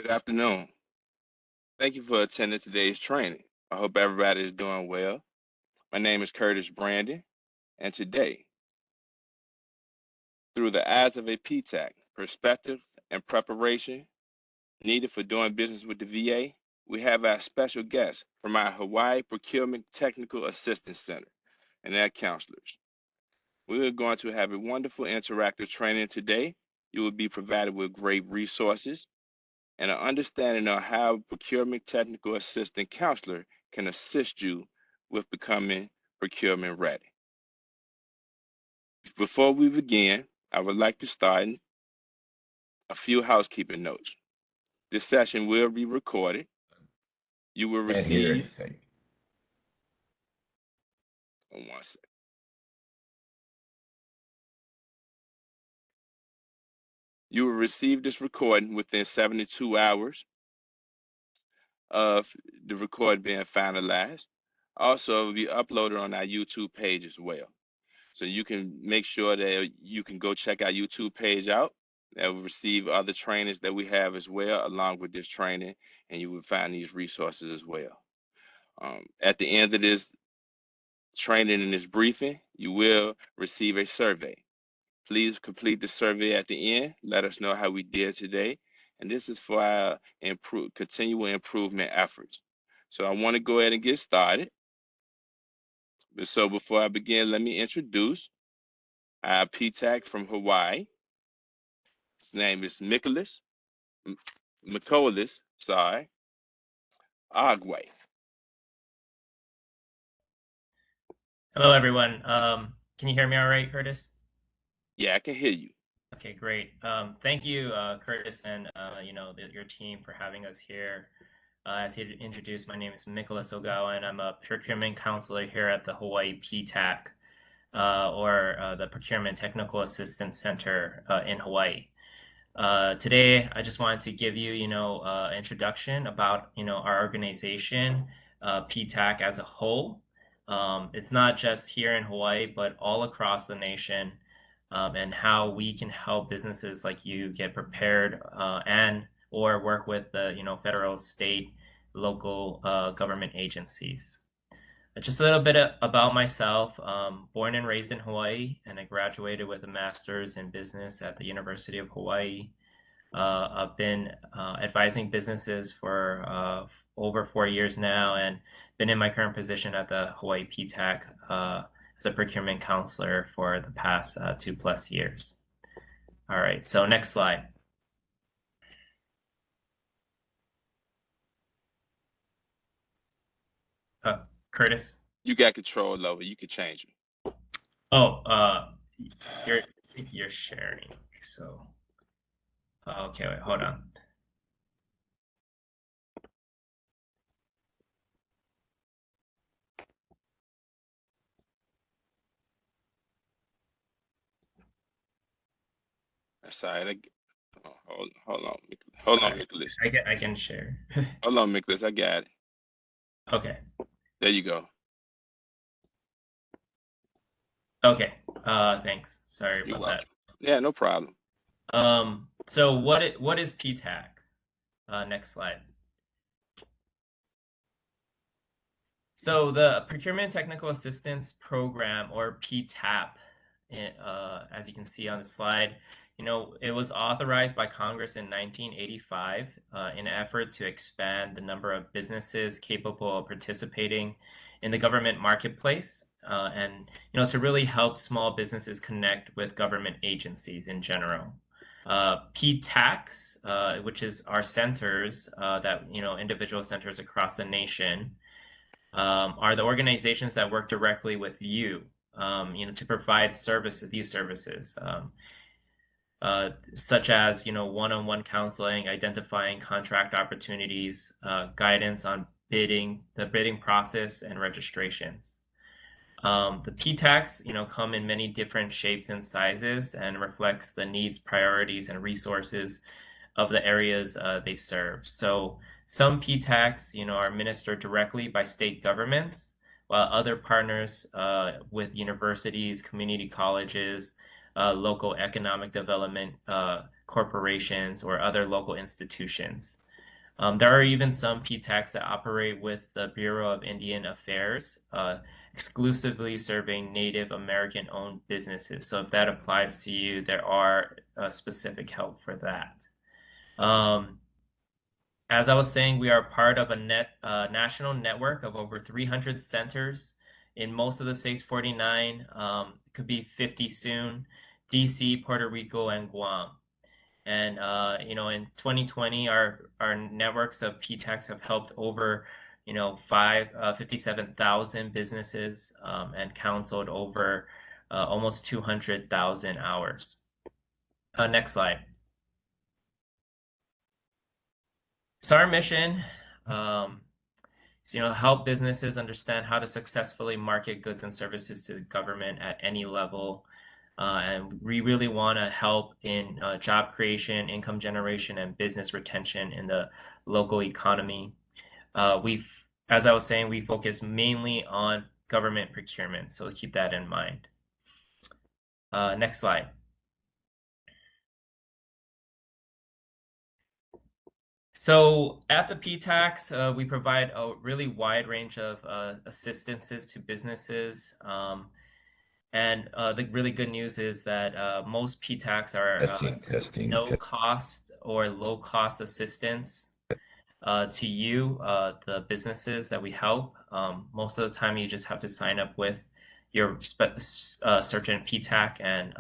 Good afternoon. Thank you for attending today's training. I hope everybody is doing well. My name is Curtis Brandon, and today, through the eyes of a PTAC, perspective and preparation needed for doing business with the VA, we have our special guest from our Hawaii Procurement Technical Assistance Center and their counselors. We are going to have a wonderful interactive training today. You will be provided with great resources and an understanding of how procurement technical assistant counselor can assist you with becoming procurement ready. Before we begin, I would like to start a few housekeeping notes. This session will be recorded. You will Can't hear receive anything. one second. You will receive this recording within 72 hours of the record being finalized. Also, it will be uploaded on our YouTube page as well. So you can make sure that you can go check our YouTube page out. That will receive other trainings that we have as well, along with this training, and you will find these resources as well. At the end of this training and this briefing, you will receive a survey. Please complete the survey at the end. Let us know how we did today. And this is for our continual improvement efforts. So I want to go ahead and get started. So before I begin, let me introduce our PTAC from Hawaii. His name is Micolas Ogawa. Hello, everyone. Can you hear me all right, Curtis? Yeah, I can hear you. Okay, great. Thank you, Curtis, and your team for having us here. As he introduced, my name is Micolas Ogawa, and I'm a procurement counselor here at the Hawaii PTAC, or the Procurement Technical Assistance Center in Hawaii. Today, I just wanted to give you, introduction about, our organization, PTAC as a whole. It's not just here in Hawaii, but all across the nation, and how we can help businesses like you get prepared and or work with the, federal, state, local government agencies. Just a little bit about myself. Born and raised in Hawaii, and I graduated with a master's in business at the University of Hawaii. I've been advising businesses for over 4 years now, and been in my current position at the Hawaii PTAC as a procurement counselor for the past 2+ years. All right, so next slide. Curtis? You got control over. You can change them. Oh, you're sharing. So, okay, wait, hold on. Sorry, hold on, Nicholas. I can share. Hold on, Nicholas. I got it. Okay. There you go. Okay. Thanks. Sorry about that. Yeah, no problem. So what is PTAC? Next slide. So the Procurement Technical Assistance Program, or PTAP, as you can see on the slide, it was authorized by Congress in 1985 in an effort to expand the number of businesses capable of participating in the government marketplace, and to really help small businesses connect with government agencies in general. PTACs, which is our centers that individual centers across the nation, are the organizations that work directly with you, to provide these services, such as one-on-one counseling, identifying contract opportunities, guidance on the bidding process, and registrations. The PTACs, come in many different shapes and sizes, and reflects the needs, priorities, and resources of the areas they serve. So some PTACs, are administered directly by state governments, while other partners with universities, community colleges, local economic development corporations, or other local institutions. There are even some PTACs that operate with the Bureau of Indian Affairs, exclusively serving Native American-owned businesses. So if that applies to you, there are specific help for that. As I was saying, we are part of a national network of over 300 centers in most of the states, 49, could be 50 soon, DC, Puerto Rico, and Guam. And in 2020, our networks of PTACs have helped over 57,000 businesses and counseled over almost 200,000 hours. Next slide. So our mission is help businesses understand how to successfully market goods and services to the government at any level. And we really want to help in job creation, income generation, and business retention in the local economy. As I was saying, we focus mainly on government procurement, so keep that in mind. Next slide. So at the PTACs, we provide a really wide range of assistances to businesses. And the really good news is that most PTACs are no cost or low cost assistance to you, the businesses that we help. Most of the time, you just have to sign up with your certain PTAC and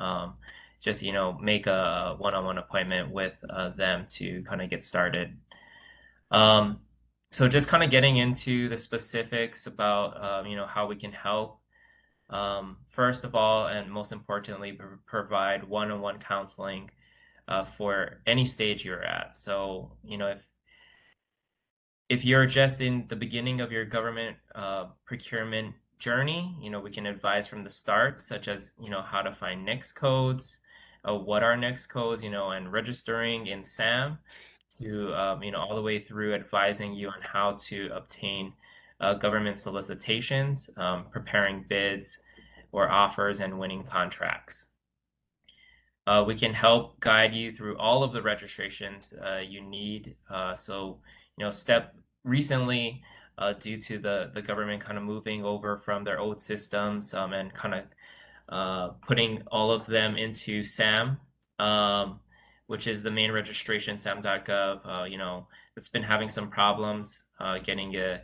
just make a one-on-one appointment with them to kind of get started. So just kind of getting into the specifics about how we can help. First of all, and most importantly, provide one-on-one counseling for any stage you're at. So, if you're just in the beginning of your government procurement journey, we can advise from the start, such as, how to find NICS codes, what are NICS codes, and registering in SAM to, all the way through advising you on how to obtain government solicitations, preparing bids or offers, and winning contracts. We can help guide you through all of the registrations you need. So, recently, due to the government kind of moving over from their old systems and kind of putting all of them into SAM, which is the main registration, sam.gov, it's been having some problems getting a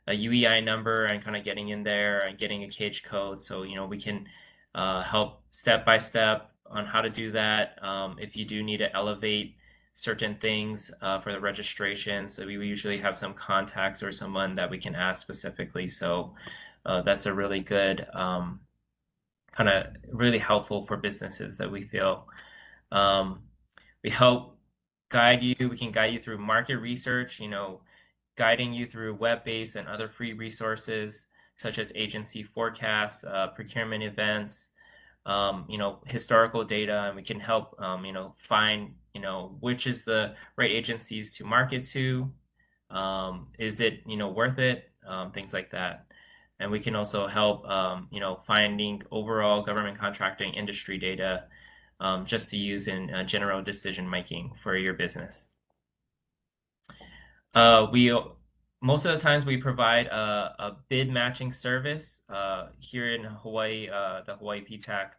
UEI number and kind of getting in there and getting a cage code. So, we can help step by step on how to do that. If you do need to elevate certain things for the registration, so we usually have some contacts or someone that we can ask specifically. So that's a really good, kind of really helpful for businesses that we feel. We help guide you. We can guide you through market research, guiding you through web-based and other free resources such as agency forecasts, procurement events, historical data, and we can help, find, which is the right agencies to market to. Is it, worth it? Things like that. And we can also help, finding overall government contracting industry data just to use in general decision making for your business. Most of the times we provide a bid matching service. Here in Hawaii, the Hawaii PTAC,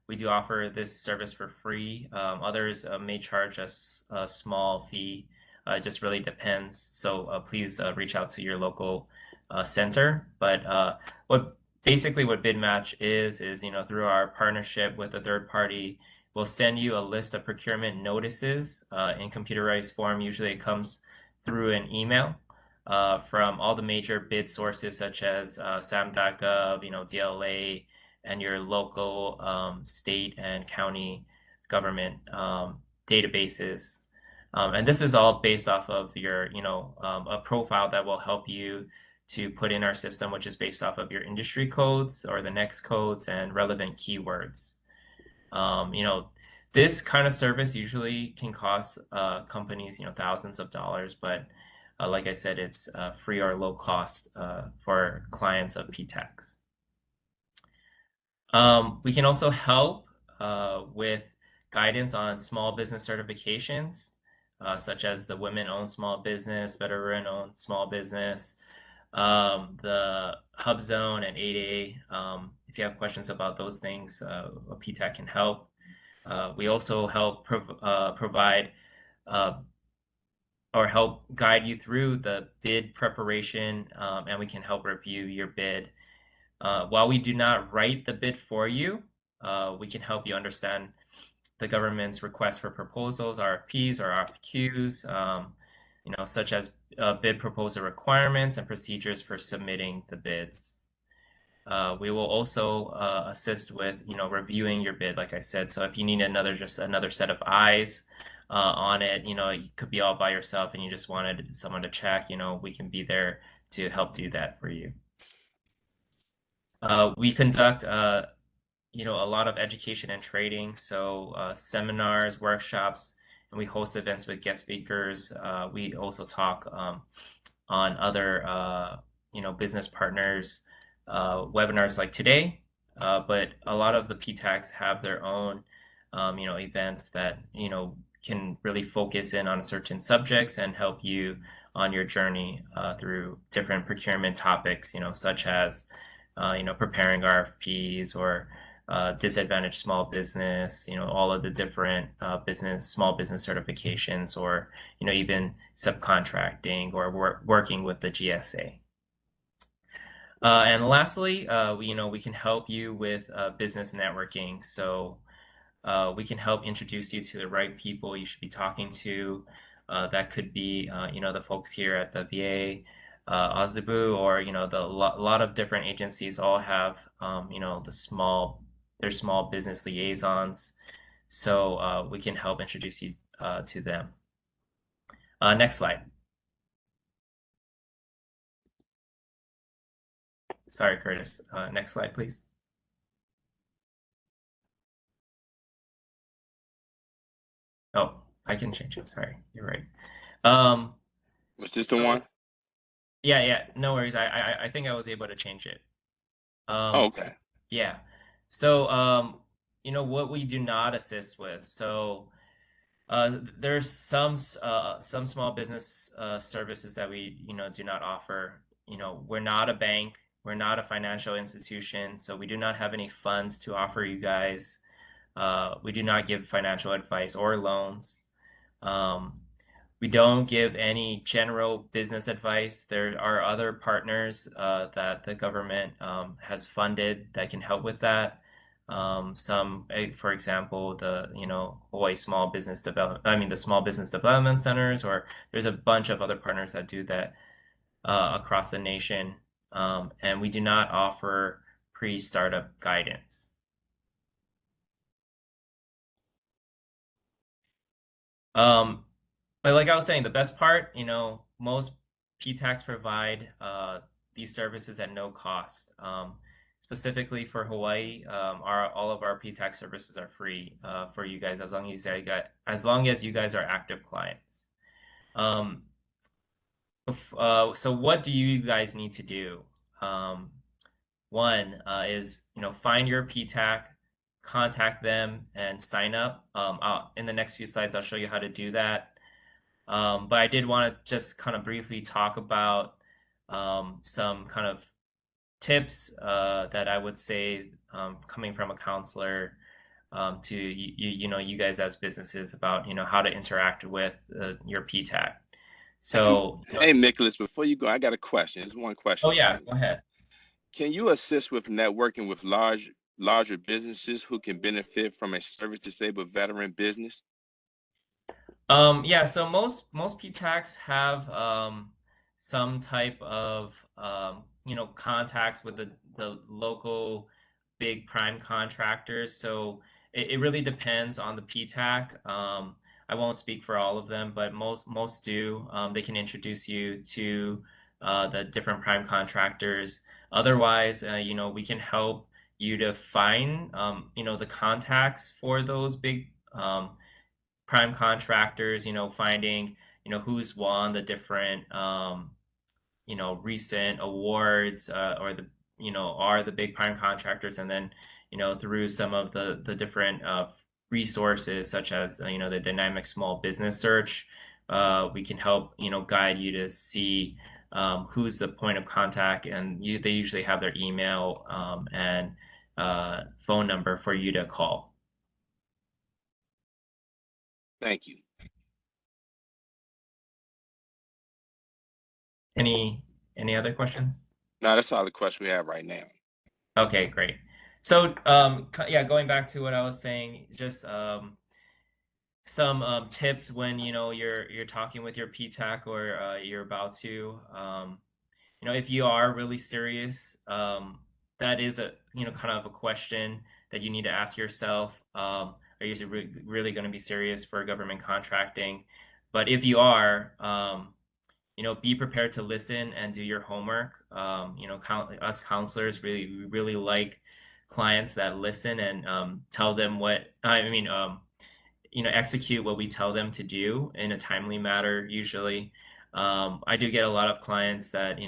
we do offer this service for free. Others may charge us a small fee. It just really depends. So please reach out to your local center. But what bid match is through our partnership with a third party, we'll send you a list of procurement notices in computerized form. Usually it comes through an email from all the major bid sources such as sam.gov, DLA, and your local state and county government databases. And this is all based off of your, a profile that will help you to put in our system, which is based off of your industry codes or the NEXT codes and relevant keywords. This kind of service usually can cost companies, thousands of dollars, but like I said, it's free or low cost for clients of PTACs. We can also help with guidance on small business certifications. such as the women-owned small business, veteran-owned small business, the Hub Zone and 8A. If you have questions about those things, a PTAC can help. We also help provide or help guide you through the bid preparation, and we can help review your bid. While we do not write the bid for you, we can help you understand the government's requests for proposals, RFPs or RFQs, such as bid proposal requirements and procedures for submitting the bids. We will also assist with, reviewing your bid, like I said. So if you need just another set of eyes on it, you could be all by yourself and you just wanted someone to check, we can be there to help do that for you. We conduct, a lot of education and training, so seminars, workshops, and we host events with guest speakers. We also talk on other, business partners, webinars like today. But a lot of the PTACs have their own, events that, can really focus in on certain subjects and help you on your journey through different procurement topics, such as, preparing RFPs or disadvantaged small business, all of the different small business certifications, or, even subcontracting or working with the GSA. And lastly, we can help you with business networking. So we can help introduce you to the right people you should be talking to. That could be, the folks here at the VA, OSDBU, or, the lot of different agencies all have, their small business liaisons. So we can help introduce you to them. Next slide. Sorry, Curtis. Next slide, please. Oh, I can change it. Sorry, you're right. Was this the one? Yeah, no worries. I think I was able to change it. Okay. Yeah. So what we do not assist with. So there's some small business services that we do not offer. We're not a bank. We're not a financial institution, so we do not have any funds to offer you guys. We do not give financial advice or loans. We don't give any general business advice. There are other partners that the government has funded that can help with that. For example, the Hawaii Small Business Development, the Small Business Development Centers, or there's a bunch of other partners that do that across the nation. And we do not offer pre-startup guidance. But like I was saying, the best part, most PTACs provide these services at no cost. Specifically for Hawaii, all of our PTAC services are free for you guys as long as you guys are active clients. So what do you guys need to do? One is find your PTAC, contact them, and sign up. In the next few slides, I'll show you how to do that. But I did want to just kind of briefly talk about some kind of tips that I would say coming from a counselor to you guys as businesses about how to interact with your PTAC. So, hey, Micolas, before you go, I got a question. There's one question. Oh yeah, go ahead. Can you assist with networking with larger businesses who can benefit from a service-disabled veteran business? Yeah, so most PTACs have some type of contacts with the local big prime contractors. So it really depends on the PTAC. I won't speak for all of them, but most do. They can introduce you to the different prime contractors. Otherwise, we can help you to find the contacts for those big prime contractors, finding, who's won the different, recent awards, or are the big prime contractors. And then, through some of the different resources, such as, the dynamic small business search, we can help, guide you to see who's the point of contact, and they usually have their email and phone number for you to call. Thank you. Any other questions? No, that's all the questions we have right now. Okay, great. So yeah, going back to what I was saying, just some tips when you're talking with your PTAC or you're about to if you are really serious, that is a kind of a question that you need to ask yourself. Are you really going to be serious for government contracting? But if you are, be prepared to listen and do your homework. Us counselors really like clients that listen and tell them what I mean. Execute what we tell them to do in a timely manner. Usually, I do get a lot of clients that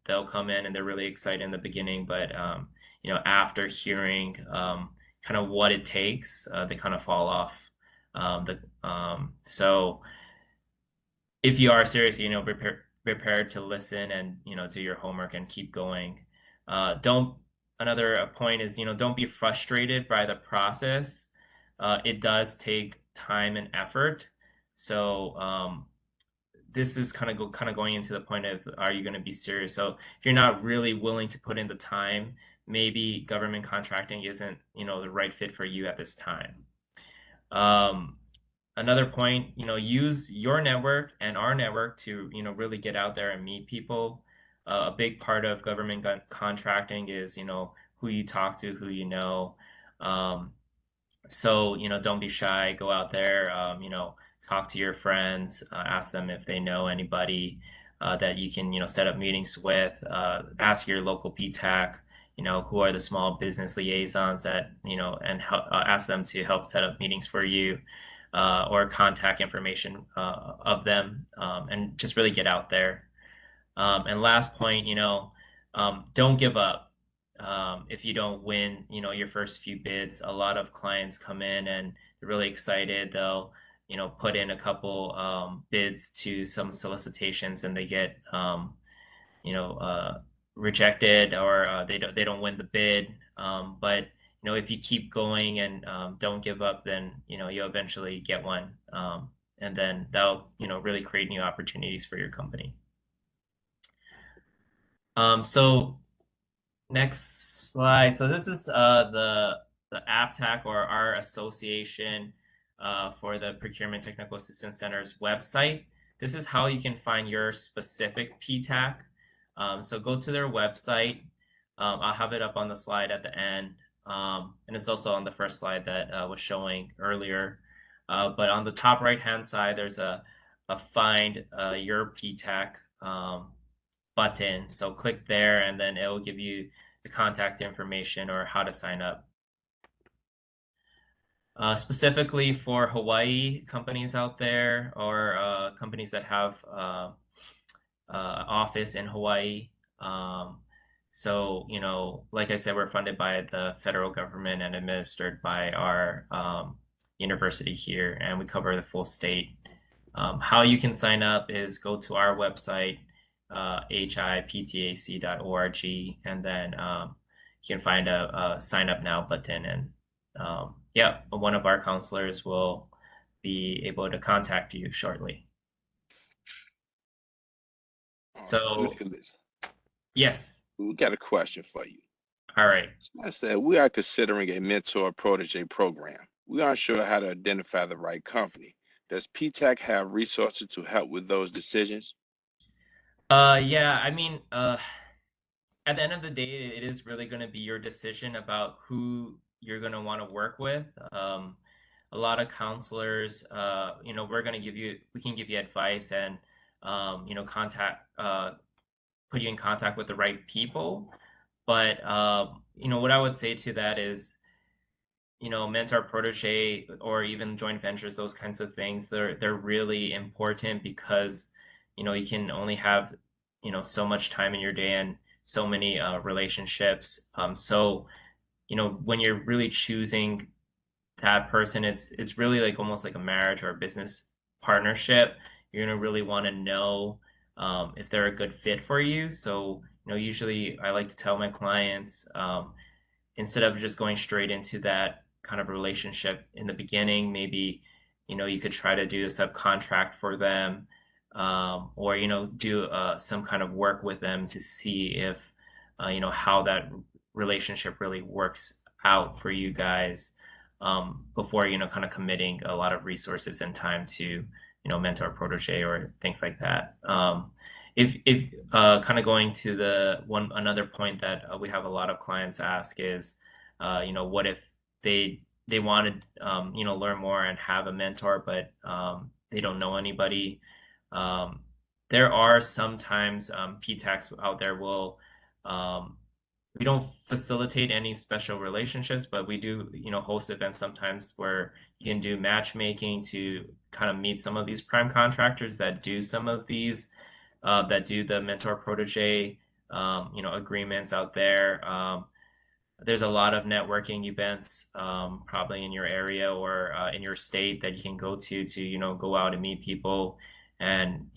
they'll come in and they're really excited in the beginning, but after hearing kind of what it takes, they kind of fall off. So if you are serious, prepared to listen and do your homework and keep going. Don't Another point is don't be frustrated by the process. It does take time and effort. So this is kind of going into the point of, are you going to be serious? So if you're not really willing to put in the time, maybe government contracting isn't the right fit for you at this time. Another point, use your network and our network to really get out there and meet people. A big part of government contracting is who you talk to, who you know. So don't be shy, go out there, talk to your friends, ask them if they know anybody that you can set up meetings with. Ask your local PTAC, who are the small business liaisons that and ask them to help set up meetings for you, or contact information of them, and just really get out there. And last point, don't give up. If you don't win, your first few bids. A lot of clients come in and they're really excited. They'll, put in a couple bids to some solicitations, and they get, you know, rejected, or they don't win the bid. But if you keep going and don't give up, then you'll eventually get one, and then that'll really create new opportunities for your company. So next slide. So this is the APTAC, or our association for the Procurement Technical Assistance Center's website. This is how you can find your specific PTAC. So go to their website. I'll have it up on the slide at the end. And it's also on the first slide that was showing earlier. But on the top right-hand side, there's a find your PTAC button. So click there, and then it will give you the contact information or how to sign up. Specifically for Hawaii companies out there, or companies that have office in Hawaii. So, like I said, we're funded by the federal government and administered by our university here, and we cover the full state. How you can sign up is go to our website, hiptac.org, and then you can find a sign up now button, and yeah, one of our counselors will be able to contact you shortly. So, yes. We got a question for you. All right. I said, we are considering a mentor protege program. We aren't sure how to identify the right company. Does PTAC have resources to help with those decisions? Yeah, I mean, at the end of the day, it is really going to be your decision about who you're going to want to work with. A lot of counselors, we can give you advice and, put you in contact with the right people. But, what I would say to that is, mentor protege or even joint ventures, those kinds of things, they're really important, because, you can only have, so much time in your day and so many relationships. So, when you're really choosing that person, it's really like almost like a marriage or a business partnership. you're gonna really want to know if they're a good fit for you. So, usually I like to tell my clients, instead of just going straight into that kind of relationship in the beginning, maybe, you could try to do a subcontract for them, or, do some kind of work with them to see if, how that relationship really works out for you guys, before, kind of committing a lot of resources and time to, mentor protege or things like that. If kind of going to the one another point that we have a lot of clients ask is, what if they wanted, learn more and have a mentor, but they don't know anybody. Um, there are sometimes PTACs out there will, um, we don't facilitate any special relationships, but we do, host events sometimes where you can do matchmaking to kind of meet some of these prime contractors that do some of these, that do the mentor protege, agreements out there. There's a lot of networking events, probably in your area or in your state that you can go to, go out and meet people. And,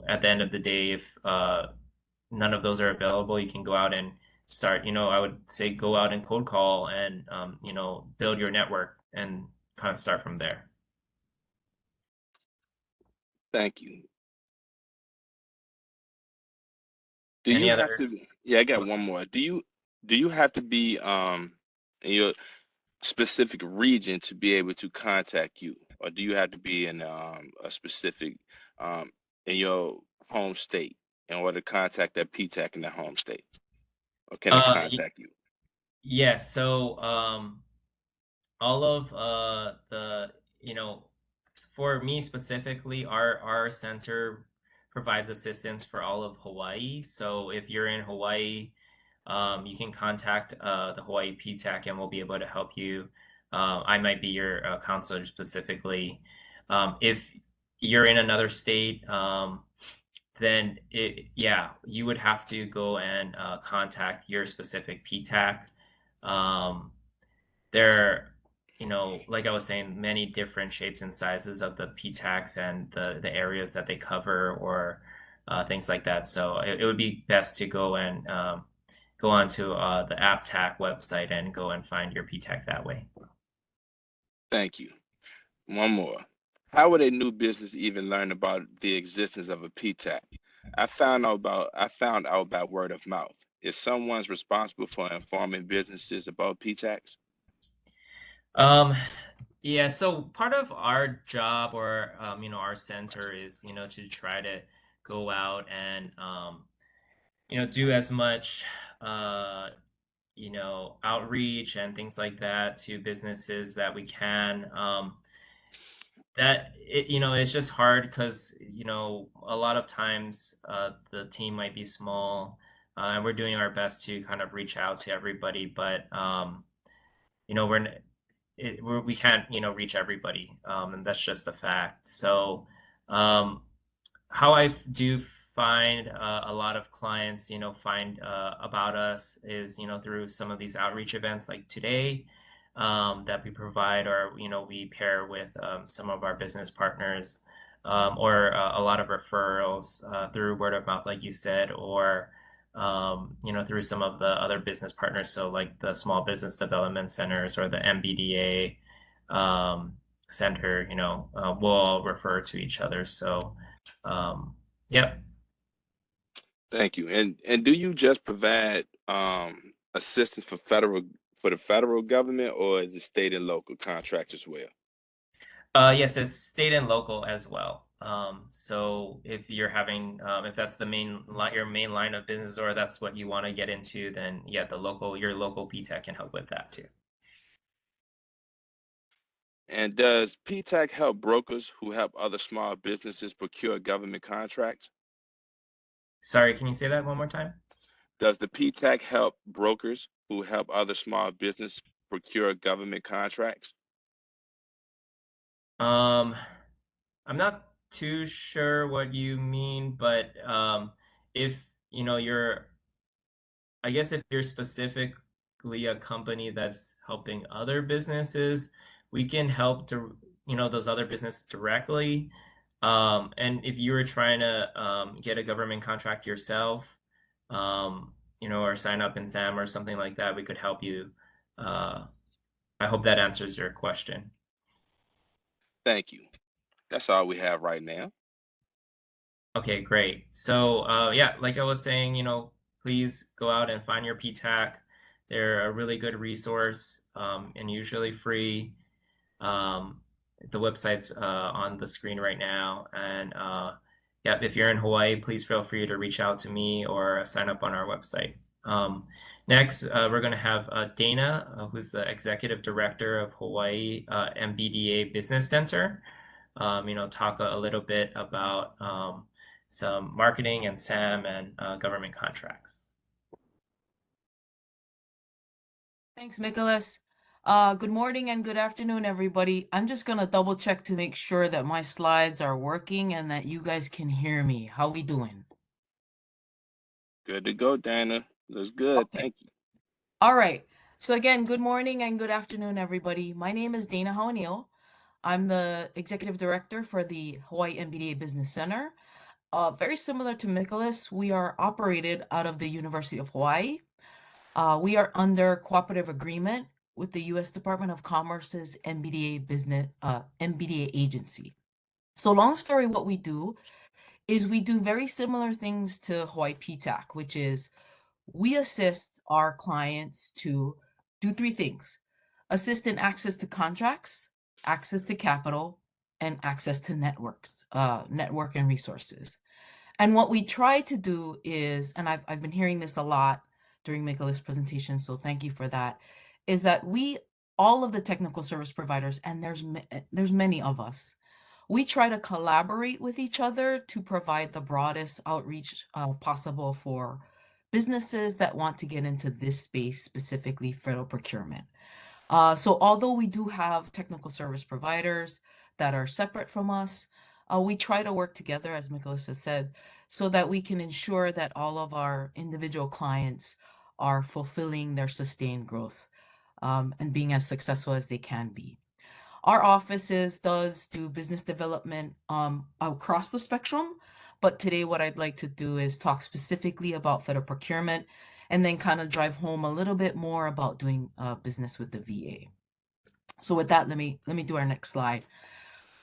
at the end of the day, if none of those are available, you can go out and start, I would say go out and cold call and, build your network and kind of start from there. Thank you. Do you Any have other? to? Yeah, I got Oh, one sorry. more. Do you have to be in your specific region to be able to contact you, or do you have to be in a specific um in your home state in order to contact that PTAC in the home state, or can they Y contact you? yeah, so all of the, for me specifically, our center provides assistance for all of Hawaii. So if you're in Hawaii, you can contact the Hawaii PTAC and we'll be able to help you. I might be your counselor specifically. If you're in another state, then yeah, you would have to go and contact your specific PTAC. Um, there, like I was saying, many different shapes and sizes of the PTACs and the areas that they cover, or things like that. So it would be best to go and go onto the AppTac website and go and find your PTAC that way. Thank you. One more. How would a new business even learn about the existence of a PTAC? I found out about word of mouth. Is someone's responsible for informing businesses about PTACs? Um, yeah, so part of our job, or our center is, to try to go out and do as much outreach and things like that to businesses that we can. That it, it's just hard because, a lot of times the team might be small, and we're doing our best to kind of reach out to everybody, but you know, we're, n- we can't, reach everybody, and that's just a fact. So, um, how I do find a lot of clients, find about us is, through some of these outreach events like today, that we provide, or, we pair with some of our business partners, or a lot of referrals through word of mouth, like you said, or, through some of the other business partners. So like the small business development centers or the MBDA center, we'll all refer to each other. So, yep. Thank you. And do you just provide assistance for the federal government, or is it state and local contracts as well? Yes, it's state and local as well. So if you're having, if that's the your main line of business, or that's what you want to get into, then yeah, your local PTAC can help with that too. And does PTAC help brokers who help other small businesses procure government contracts? Sorry, can you say that one more time? Does the PTAC help brokers who help other small business procure government contracts? Um, I'm not too sure what you mean, but if you're, I guess if you're specifically a company that's helping other businesses, we can help to, those other businesses directly. And if you were trying to get a government contract yourself, or sign up in SAM or something like that, we could help you. I hope that answers your question. Thank you. That's all we have right now. Okay, great. So, yeah, like I was saying, please go out and find your PTAC. They're a really good resource, and usually free. Um, the website's on the screen right now. And yeah, if you're in Hawaii, please feel free to reach out to me or sign up on our website. Next, we're going to have Dana, who's the Executive Director of Hawaii MBDA Business Center, talk a little bit about some marketing and SAM and government contracts. Thanks, Micolas. Good morning and good afternoon, everybody. I'm just gonna double check to make sure that my slides are working and that you guys can hear me. How we doing? Good to go, Dana. Looks good. Okay. Thank you. All right. So again, good morning and good afternoon, everybody. My name is Dana Huanio. I'm the Executive Director for the Hawaii MBDA Business Center. Very similar to Micolas, we are operated out of the University of Hawaii. We are under cooperative agreement with the U.S. Department of Commerce's MBDA agency. So long story, what we do is we do very similar things to Hawaii PTAC, which is we assist our clients to do three things: assist in access to contracts, access to capital, and access to network and resources. And what we try to do is, and I've been hearing this a lot during Micolas' presentation, so thank you for that, is that all of the technical service providers, and there's many of us, we try to collaborate with each other to provide the broadest outreach possible for businesses that want to get into this space, specifically federal procurement. So although we do have technical service providers that are separate from us, we try to work together, as Micolas has said, so that we can ensure that all of our individual clients are fulfilling their sustained growth and being as successful as they can be. Our offices does do business development across the spectrum, but today what I'd like to do is talk specifically about federal procurement and then kind of drive home a little bit more about doing business with the VA. So with that, let me do our next slide.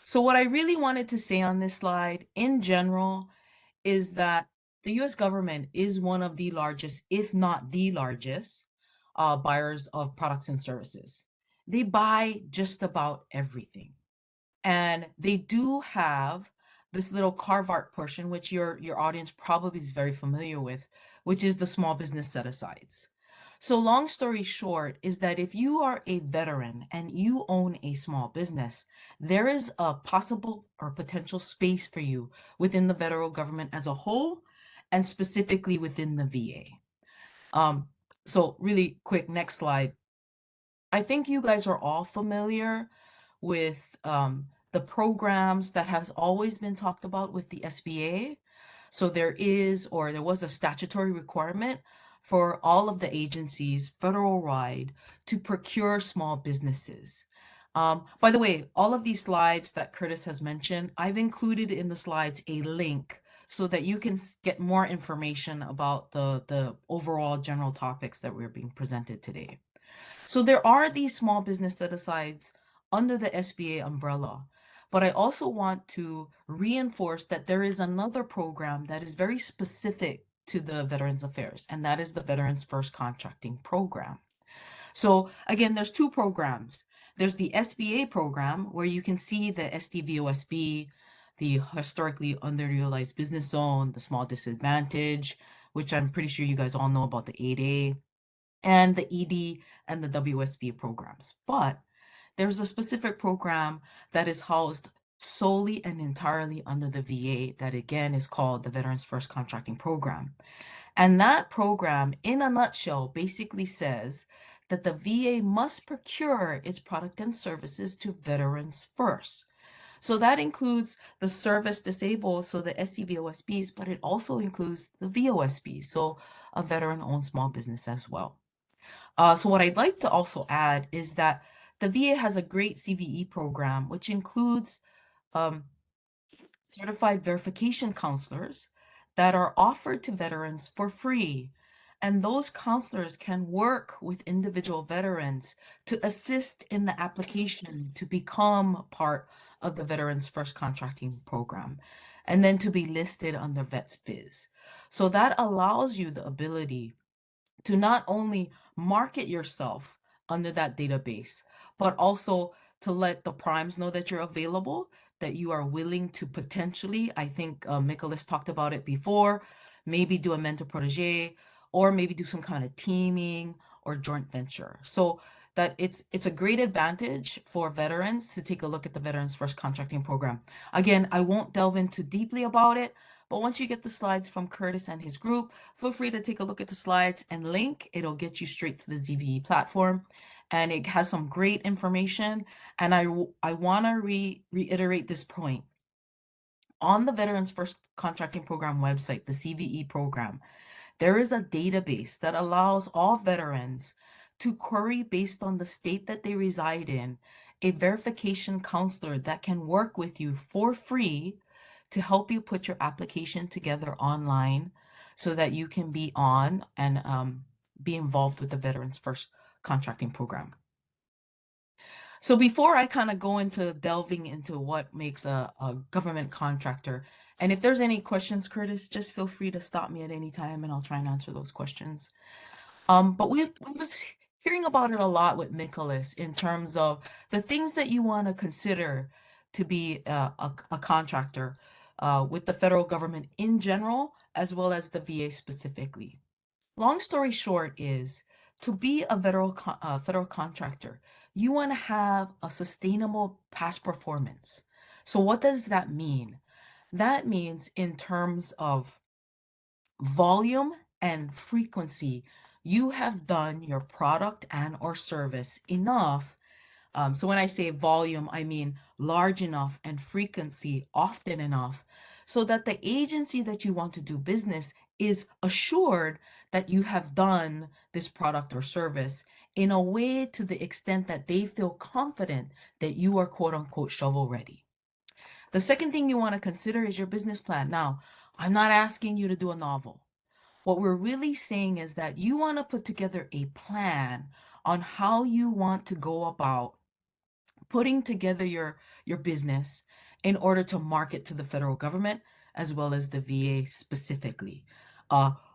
So what I really wanted to say on this slide in general is that the US government is one of the largest, if not the largest, buyers of products and services. They buy just about everything. And they do have this little carve art portion, which your audience probably is very familiar with, which is the small business set asides. So long story short is that if you are a veteran and you own a small business, there is a possible or potential space for you within the federal government as a whole, and specifically within the VA. So really quick, next slide. I think you guys are all familiar with the programs that has always been talked about with the SBA. So there was a statutory requirement for all of the agencies federal-wide to procure small businesses. By the way, all of these slides that Curtis has mentioned, I've included in the slides a link so that you can get more information about the overall general topics that we're being presented today. So there are these small business set-asides under the SBA umbrella, but I also want to reinforce that there is another program that is very specific to the Veterans Affairs, and that is the Veterans First Contracting Program. So again, there's two programs. There's the SBA program where you can see the SDVOSB, the historically underutilized business zone, the small disadvantage, which I'm pretty sure you guys all know about the 8A, and the ED and the WSB programs. But there's a specific program that is housed solely and entirely under the VA that again is called the Veterans First Contracting Program. And that program, in a nutshell, basically says that the VA must procure its product and services to veterans first. So that includes the service disabled, so the SCVOSBs, but it also includes the VOSBs, so a veteran-owned small business as well. So what I'd like to also add is that the VA has a great CVE program, which includes certified verification counselors that are offered to veterans for free. And those counselors can work with individual veterans to assist in the application to become part of the Veterans First Contracting Program, and then to be listed under Vets Biz. So that allows you the ability to not only market yourself under that database, but also to let the primes know that you're available, that you are willing to potentially, I think Micolas talked about it before, maybe do a mentor protege, or maybe do some kind of teaming or joint venture. So that it's a great advantage for veterans to take a look at the Veterans First Contracting Program. Again, I won't delve into deeply about it, but once you get the slides from Curtis and his group, feel free to take a look at the slides and link. It'll get you straight to the ZVE platform. And it has some great information. And I want to reiterate this point. On the Veterans First Contracting Program website, the CVE program, there is a database that allows all veterans to query based on the state that they reside in, a verification counselor that can work with you for free to help you put your application together online so that you can be on and be involved with the Veterans First Contracting Program. So before I kind of go into delving into what makes a government contractor, and if there's any questions, Curtis, just feel free to stop me at any time and I'll try and answer those questions. But we was hearing about it a lot with Micolas in terms of the things that you want to consider to be a contractor with the federal government in general, as well as the VA specifically. Long story short is, to be a federal contractor, you want to have a sustainable past performance. So what does that mean? That means in terms of volume and frequency, you have done your product and or service enough. So when I say volume, I mean large enough, and frequency often enough, so that the agency that you want to do business is assured that you have done this product or service in a way to the extent that they feel confident that you are quote unquote shovel ready. The second thing you want to consider is your business plan. Now, I'm not asking you to do a novel. What we're really saying is that you want to put together a plan on how you want to go about putting together your business in order to market to the federal government as well as the VA specifically.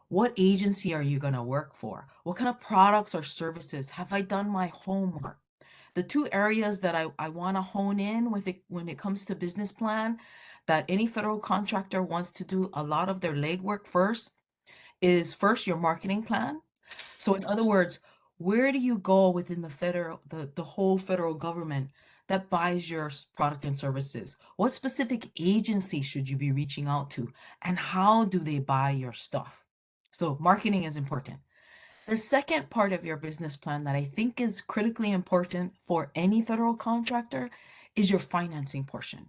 What agency are you going to work for? What kind of products or services? Have I done my homework? The two areas that I want to hone in with it when it comes to business plan that any federal contractor wants to do a lot of their legwork first is first your marketing plan. So in other words, where do you go within the whole federal government that buys your product and services? What specific agency should you be reaching out to? And how do they buy your stuff? So marketing is important. The second part of your business plan that I think is critically important for any federal contractor is your financing portion.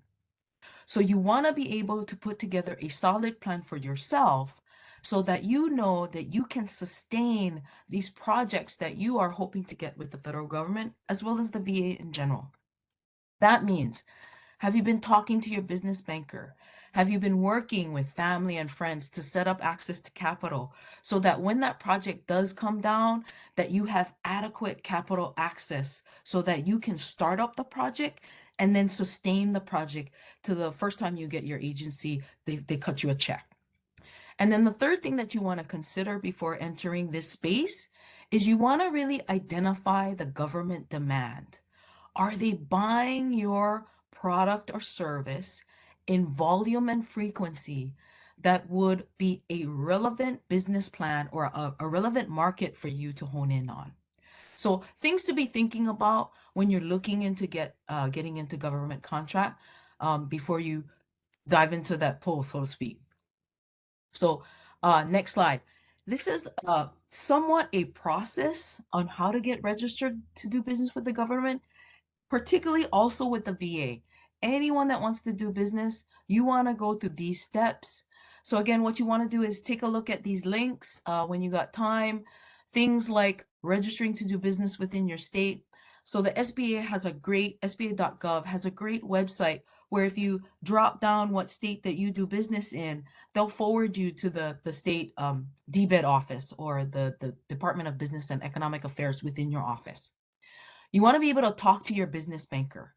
So you want to be able to put together a solid plan for yourself so that you know that you can sustain these projects that you are hoping to get with the federal government as well as the VA in general. That means, have you been talking to your business banker? Have you been working with family and friends to set up access to capital so that when that project does come down, that you have adequate capital access so that you can start up the project and then sustain the project to the first time you get your agency, they cut you a check. And then the third thing that you want to consider before entering this space is you want to really identify the government demand. Are they buying your product or service in volume and frequency that would be a relevant business plan or a relevant market for you to hone in on? So things to be thinking about when you're looking into getting into government contract before you dive into that pool, so to speak. So next slide. This is somewhat a process on how to get registered to do business with the government, particularly also with the VA. Anyone that wants to do business, you want to go through these steps. So again, what you want to do is take a look at these links when you got time. Things like registering to do business within your state. So the SBA has a great, SBA.gov has a great website where if you drop down what state that you do business in, they'll forward you to the state DBED office or the Department of Business and Economic Affairs within your office. You want to be able to talk to your business banker.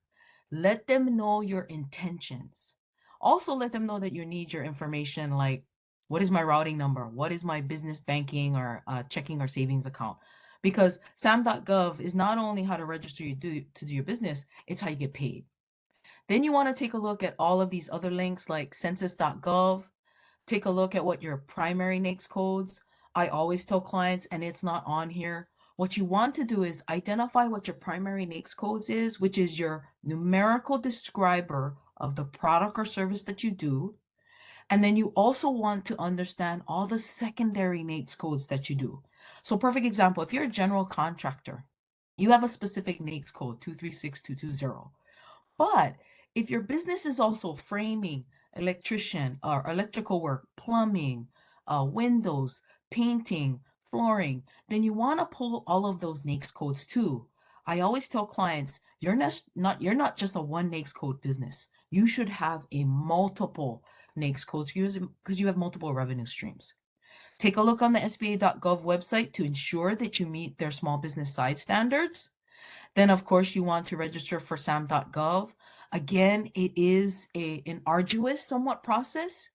Let them know your intentions. Also let them know that you need your information, like what is my routing number? What is my business banking or checking or savings account? Because SAM.gov is not only how to register you to do your business, it's how you get paid. Then you want to take a look at all of these other links like census.gov. Take a look at what your primary NAICS codes. I always tell clients, and it's not on here, what you want to do is identify what your primary NAICS codes is, which is your numerical describer of the product or service that you do. And then you also want to understand all the secondary NAICS codes that you do. So perfect example, if you're a general contractor, you have a specific NAICS code, 236220. But if your business is also framing, electrician or electrical work, plumbing, windows, painting, flooring, then you want to pull all of those NAICS codes too. I always tell clients, you're not just a one NAICS code business. You should have a multiple NAICS codes because you have multiple revenue streams. Take a look on the SBA.gov website to ensure that you meet their small business size standards. Then, of course, you want to register for SAM.gov. Again, it is an arduous somewhat process,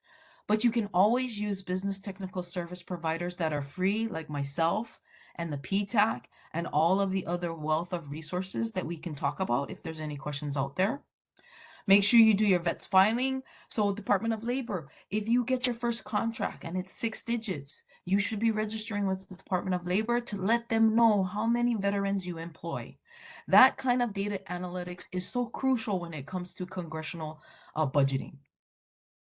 but you can always use business technical service providers that are free, like myself and the PTAC and all of the other wealth of resources that we can talk about if there's any questions out there. Make sure you do your VETS filing. So Department of Labor, if you get your first contract and it's 6 digits, you should be registering with the Department of Labor to let them know how many veterans you employ. That kind of data analytics is so crucial when it comes to congressional budgeting.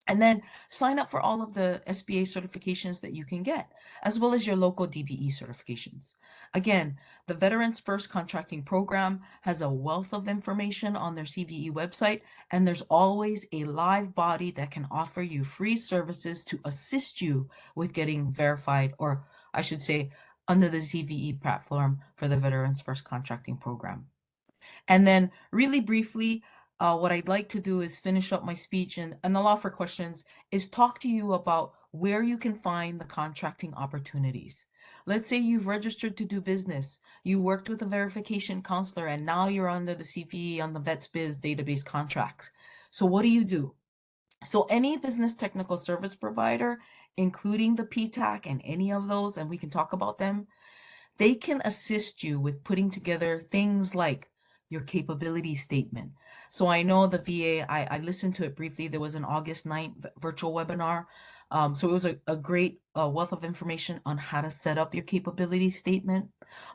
And then sign up for all of the SBA certifications that you can get, as well as your local DBE certifications. Again, the Veterans First Contracting Program has a wealth of information on their CVE website, and there's always a live body that can offer you free services to assist you with getting verified, or I should say, under the CVE platform for the Veterans First Contracting Program. And then really briefly, what I'd like to do is finish up my speech and allow for questions, is talk to you about where you can find the contracting opportunities. Let's say you've registered to do business, you worked with a verification counselor, and now you're under the CVE on the VetsBiz database contracts. So what do? So any business technical service provider, including the PTAC and any of those, and we can talk about them, they can assist you with putting together things like your capability statement. So I know the VA, I listened to it briefly. There was an August 9th virtual webinar. So it was a great wealth of information on how to set up your capability statement.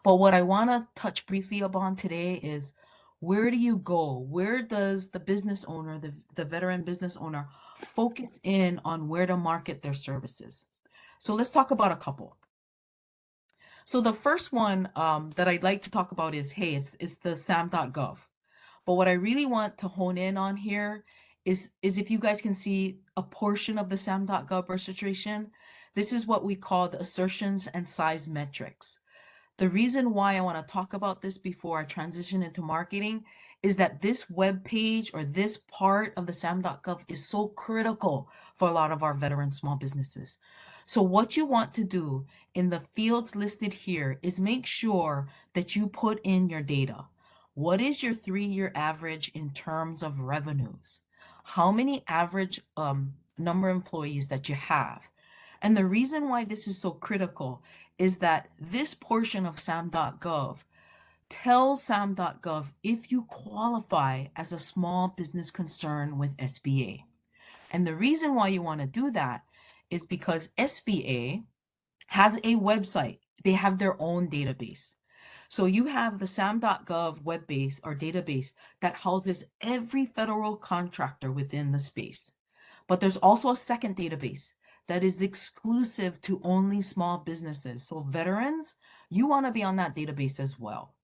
But what I want to touch briefly upon today is, where do you go? Where does the business owner, the veteran business owner, focus in on where to market their services? So let's talk about a couple. So the first one that I'd like to talk about is, hey, it's the SAM.gov. But what I really want to hone in on here is if you guys can see a portion of the SAM.gov registration, this is what we call the assertions and size metrics. The reason why I want to talk about this before I transition into marketing is that this web page or this part of the SAM.gov is so critical for a lot of our veteran small businesses. So what you want to do in the fields listed here is make sure that you put in your data. What is your 3-year average in terms of revenues? How many average number of employees that you have? And the reason why this is so critical is that this portion of SAM.gov tells SAM.gov if you qualify as a small business concern with SBA. And the reason why you want to do that is because SBA has a website. They have their own database. So you have the SAM.gov web base or database that houses every federal contractor within the space. But there's also a second database that is exclusive to only small businesses. So veterans, you want to be on that database as well.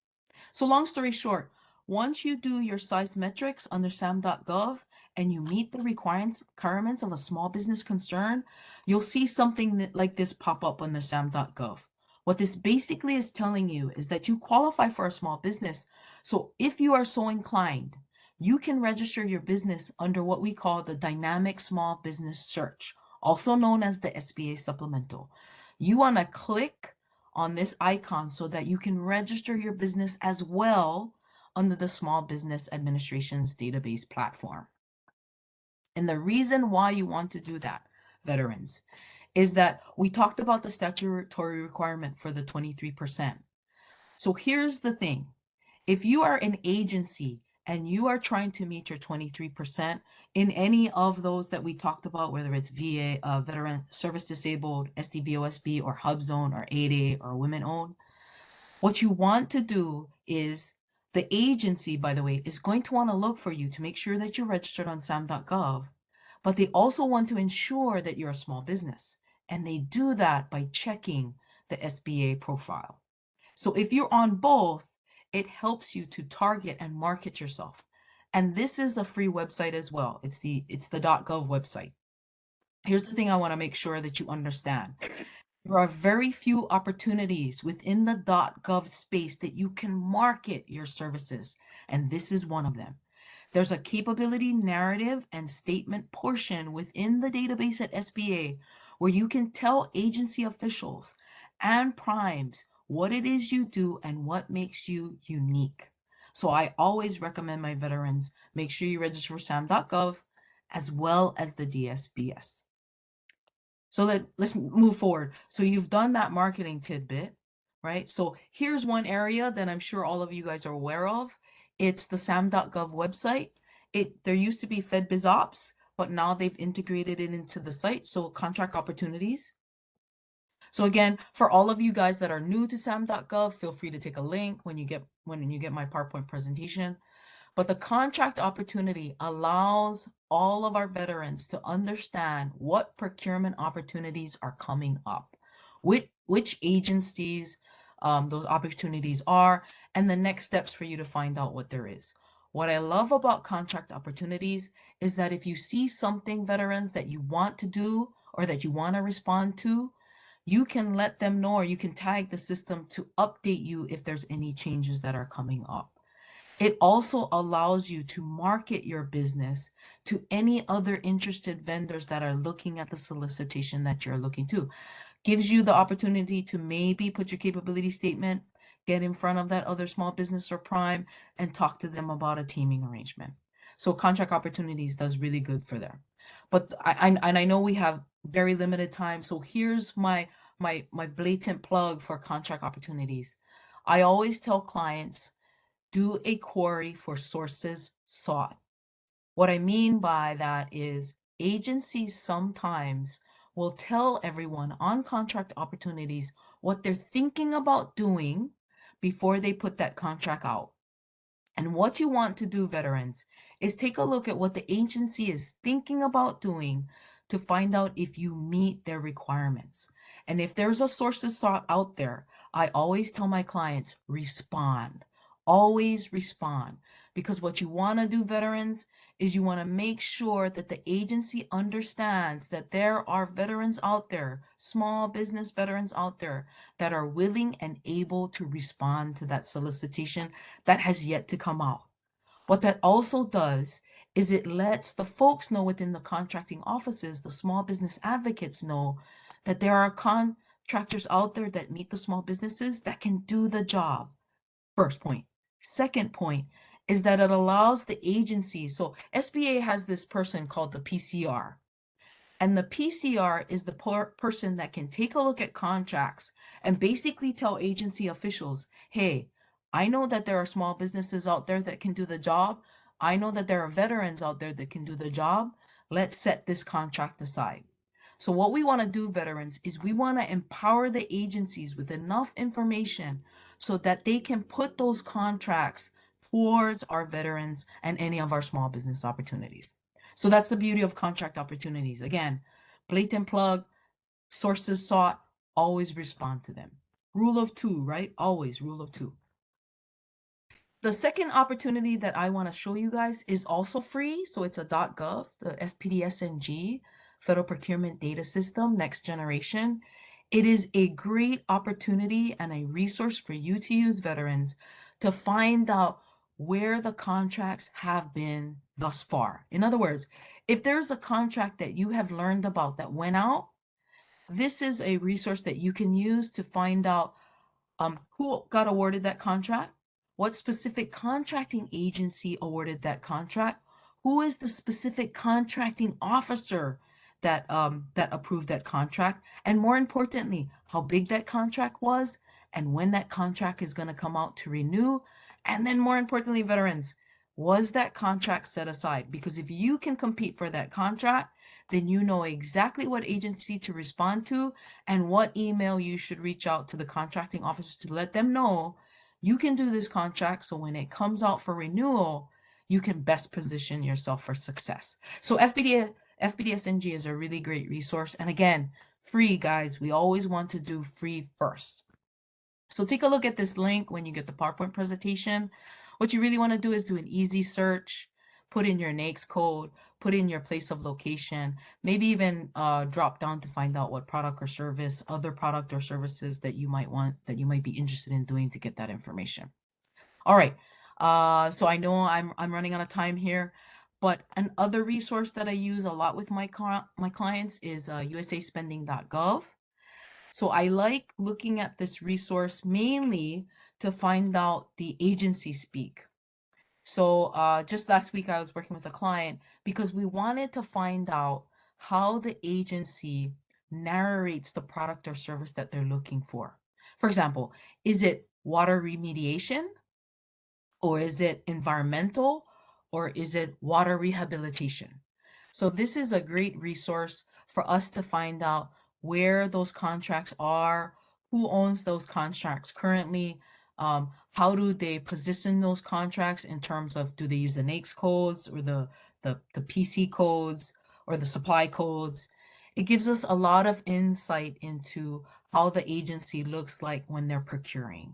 So long story short, once you do your size metrics under SAM.gov and you meet the requirements of a small business concern, you'll see something like this pop up under SAM.gov. What this basically is telling you is that you qualify for a small business. So if you are so inclined, you can register your business under what we call the Dynamic Small Business Search, also known as the SBA Supplemental. You want to click on this icon so that you can register your business as well under the Small Business Administration's database platform. And the reason why you want to do that, veterans, is that we talked about the statutory requirement for the 23%. So here's the thing. If you are an agency and you are trying to meet your 23% in any of those that we talked about, whether it's VA, Veteran Service Disabled, SDVOSB, or HUBZone, or 8A, or Women Owned, what you want to do is the agency, by the way, is going to want to look for you to make sure that you're registered on SAM.gov, but they also want to ensure that you're a small business. And they do that by checking the SBA profile. So if you're on both, it helps you to target and market yourself. And this is a free website as well. It's the .gov website. Here's the thing I want to make sure that you understand. There are very few opportunities within the .gov space that you can market your services, and this is one of them. There's a capability narrative and statement portion within the database at SBA where you can tell agency officials and primes what it is you do and what makes you unique. So I always recommend my veterans make sure you register for SAM.gov as well as the DSBS. So let's move forward. So you've done that marketing tidbit, right? So here's one area that I'm sure all of you guys are aware of. It's the SAM.gov website. There used to be FedBizOps, but now they've integrated it into the site. So contract opportunities. So again, for all of you guys that are new to SAM.gov, feel free to take a link when you get my PowerPoint presentation. But the contract opportunity allows all of our veterans to understand what procurement opportunities are coming up, which agencies those opportunities are, and the next steps for you to find out what there is. What I love about contract opportunities is that if you see something, veterans, that you want to do or that you want to respond to, you can let them know or you can tag the system to update you if there's any changes that are coming up. It also allows you to market your business to any other interested vendors that are looking at the solicitation that you're looking to. Gives you the opportunity to maybe put your capability statement, get in front of that other small business or prime, and talk to them about a teaming arrangement. So contract opportunities does really good for them. But I know we have very limited time, so here's my blatant plug for contract opportunities. I always tell clients, do a query for sources sought. What I mean by that is agencies sometimes will tell everyone on contract opportunities what they're thinking about doing before they put that contract out. And what you want to do, veterans, is take a look at what the agency is thinking about doing to find out if you meet their requirements. And if there's a sources sought out there, I always tell my clients, respond. Always respond. Because what you want to do, veterans, is you want to make sure that the agency understands that there are veterans out there, small business veterans out there, that are willing and able to respond to that solicitation that has yet to come out. What that also does is it lets the folks know within the contracting offices, the small business advocates know that there are contractors out there that meet the small businesses that can do the job. First point. Second point is that it allows the agency. So SBA has this person called the PCR. And the PCR is the person that can take a look at contracts and basically tell agency officials, hey, I know that there are small businesses out there that can do the job. I know that there are veterans out there that can do the job. Let's set this contract aside. So what we want to do, veterans, is we want to empower the agencies with enough information so that they can put those contracts towards our veterans and any of our small business opportunities. So that's the beauty of contract opportunities. Again, blatant plug, sources sought, always respond to them. Rule of two, right? Always rule of two. The second opportunity that I want to show you guys is also free. So it's a .gov, the FPDSNG, Federal Procurement Data System, next generation. It is a great opportunity and a resource for you to use, veterans, to find out where the contracts have been thus far. In other words, if there's a contract that you have learned about that went out, this is a resource that you can use to find out who got awarded that contract, what specific contracting agency awarded that contract, who is the specific contracting officer that that approved that contract, and more importantly, how big that contract was and when that contract is going to come out to renew. And then more importantly, veterans, was that contract set aside? Because if you can compete for that contract, then you know exactly what agency to respond to and what email you should reach out to the contracting officer to let them know you can do this contract. So when it comes out for renewal, you can best position yourself for success. So FBDSNG is a really great resource. And again, free, guys. We always want to do free first. So take a look at this link when you get the PowerPoint presentation. What you really want to do is do an easy search, put in your NAICS code, put in your place of location, maybe even drop down to find out what product or service, other product or services that you might want, that you might be interested in doing to get that information. All right. So I know I'm running out of time here, but another resource that I use a lot with my clients is usaspending.gov. So I like looking at this resource mainly to find out the agency speak. So just last week I was working with a client because we wanted to find out how the agency narrates the product or service that they're looking for. For example, is it water remediation? Or is it environmental? Or is it water rehabilitation? So this is a great resource for us to find out where those contracts are, who owns those contracts currently, how do they position those contracts in terms of, do they use the NAICS codes or the PC codes or the supply codes? It gives us a lot of insight into how the agency looks like when they're procuring.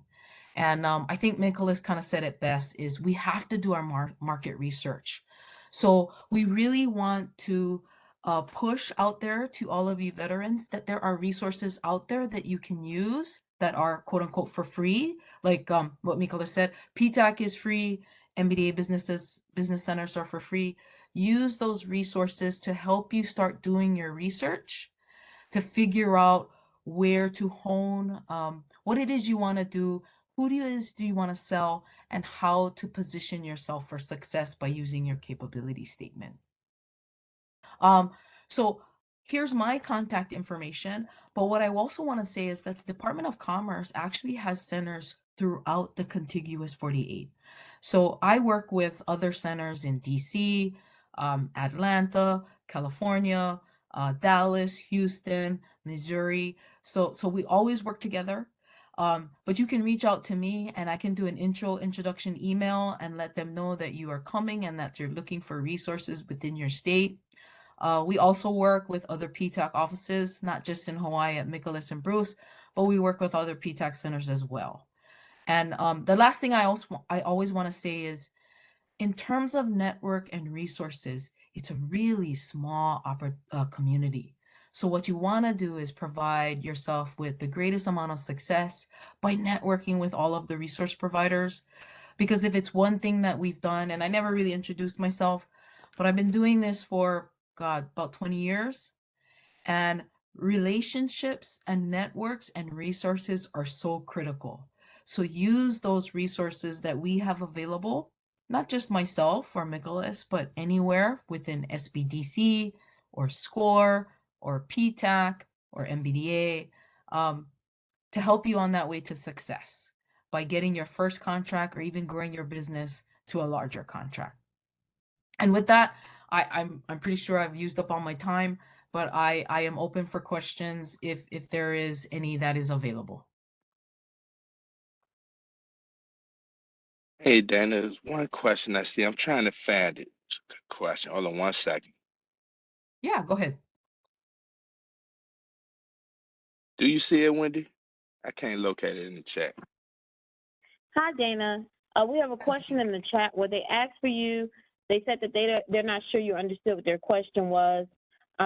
And I think Micolas kind of said it best, is we have to do our market research. So we really want to push out there to all of you veterans that there are resources out there that you can use that are quote unquote for free. Like what Micolas said, PTAC is free, MBDA business centers are for free. Use those resources to help you start doing your research, to figure out where to hone what it is you want to do, who do you want to sell, and how to position yourself for success by using your capability statement. So here's my contact information, but what I also want to say is that the Department of Commerce actually has centers throughout the contiguous 48. So I work with other centers in DC, Atlanta, California, Dallas, Houston, Missouri. So we always work together. But you can reach out to me and I can do an introduction email and let them know that you are coming and that you're looking for resources within your state. We also work with other PTAC offices, not just in Hawaii at Micolas and Bruce, but we work with other PTAC centers as well. And the last thing I always want to say is, in terms of network and resources, it's a really small community. So what you want to do is provide yourself with the greatest amount of success by networking with all of the resource providers. Because if it's one thing that we've done, and I never really introduced myself, but I've been doing this for, God, about 20 years. And relationships and networks and resources are so critical. So use those resources that we have available, not just myself or Micolas, but anywhere within SBDC or SCORE or PTAC or MBDA, to help you on that way to success by getting your first contract or even growing your business to a larger contract. And with that, I'm pretty sure I've used up all my time, but I am open for questions if there is any that is available. Hey, Dan, there's one question I see. I'm trying to find it. Good question. Hold on one second. Yeah, go ahead. Do you see it, Wendy? I can't locate it in the chat. Hi, Dana. We have a question in the chat where they asked for you. They said that they're not sure you understood what their question was.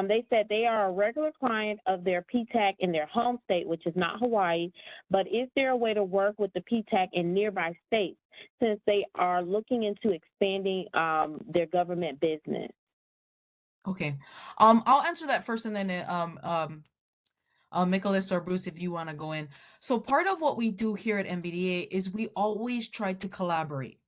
They said they are a regular client of their PTAC in their home state, which is not Hawaii, but is there a way to work with the PTAC in nearby states since they are looking into expanding their government business? Okay. I'll answer that first, and then Micolas or Bruce, if you want to go in. So part of what we do here at MBDA is we always try to collaborate.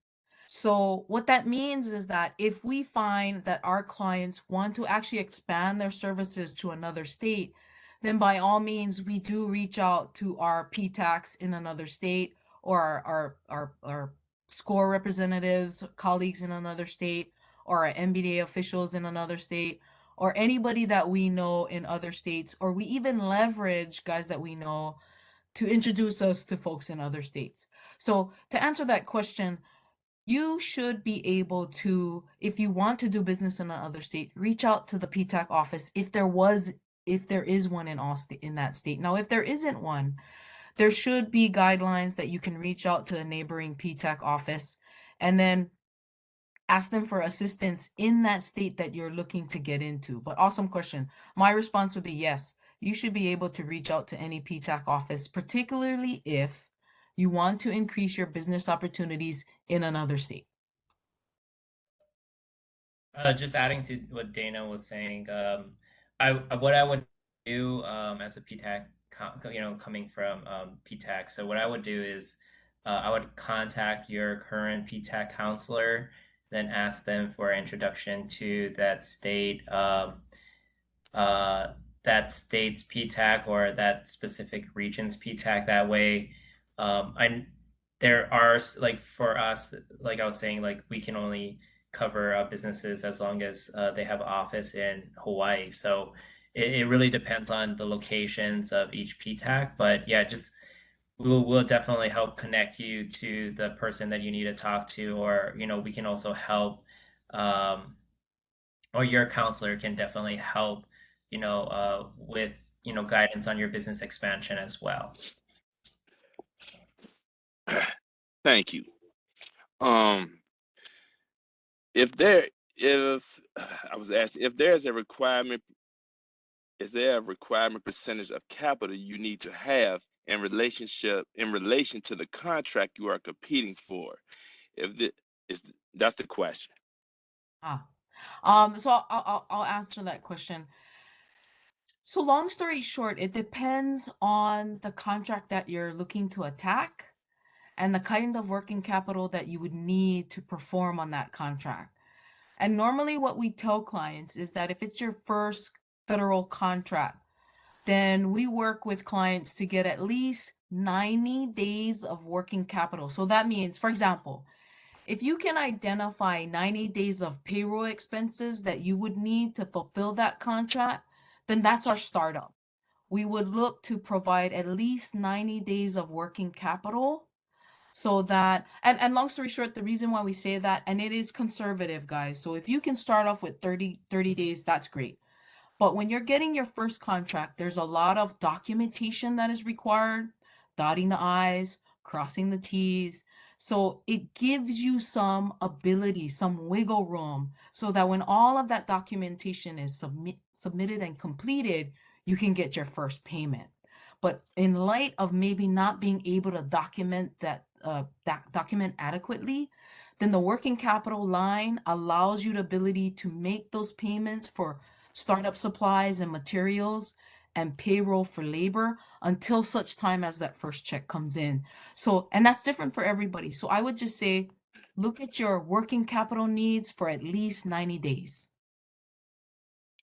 So what that means is that if we find that our clients want to actually expand their services to another state, then by all means, we do reach out to our PTACs in another state, or our SCORE representatives, colleagues in another state, or our MBDA officials in another state, or anybody that we know in other states, or we even leverage guys that we know to introduce us to folks in other states. So to answer that question, you should be able to, if you want to do business in another state, reach out to the PTAC office if there is one in that state. Now, if there isn't one, there should be guidelines that you can reach out to a neighboring PTAC office and then ask them for assistance in that state that you're looking to get into. But awesome question. My response would be yes. You should be able to reach out to any PTAC office, particularly if you want to increase your business opportunities in another state. Just adding to what Dana was saying, what I would do as a PTAC, coming from PTAC. So what I would do is I would contact your current PTAC counselor, then ask them for an introduction to that state's PTAC or that specific region's PTAC. That way, there are, like, for us, like I was saying, like we can only cover businesses as long as they have an office in Hawaii. So it really depends on the locations of each PTAC. But yeah, just we'll definitely help connect you to the person that you need to talk to, or we can also help, or your counselor can definitely help, with guidance on your business expansion as well. Thank you. If I was asking if there's a requirement, is there a requirement percentage of capital you need to have in relation to the contract you are competing for? That's the question. So I'll answer that question. So long story short, it depends on the contract that you're looking to attack and the kind of working capital that you would need to perform on that contract. And normally what we tell clients is that if it's your first federal contract, then we work with clients to get at least 90 days of working capital. So that means, for example, if you can identify 90 days of payroll expenses that you would need to fulfill that contract, then that's our startup. We would look to provide at least 90 days of working capital so that, and long story short, the reason why we say that, and it is conservative, guys. So if you can start off with 30 days, that's great. But when you're getting your first contract, there's a lot of documentation that is required, dotting the I's, crossing the T's. So it gives you some ability, some wiggle room, so that when all of that documentation is submitted and completed, you can get your first payment. But in light of maybe not being able to document that document adequately, then the working capital line allows you the ability to make those payments for startup supplies and materials and payroll for labor until such time as that first check comes in. So, and that's different for everybody. So I would just say, look at your working capital needs for at least 90 days.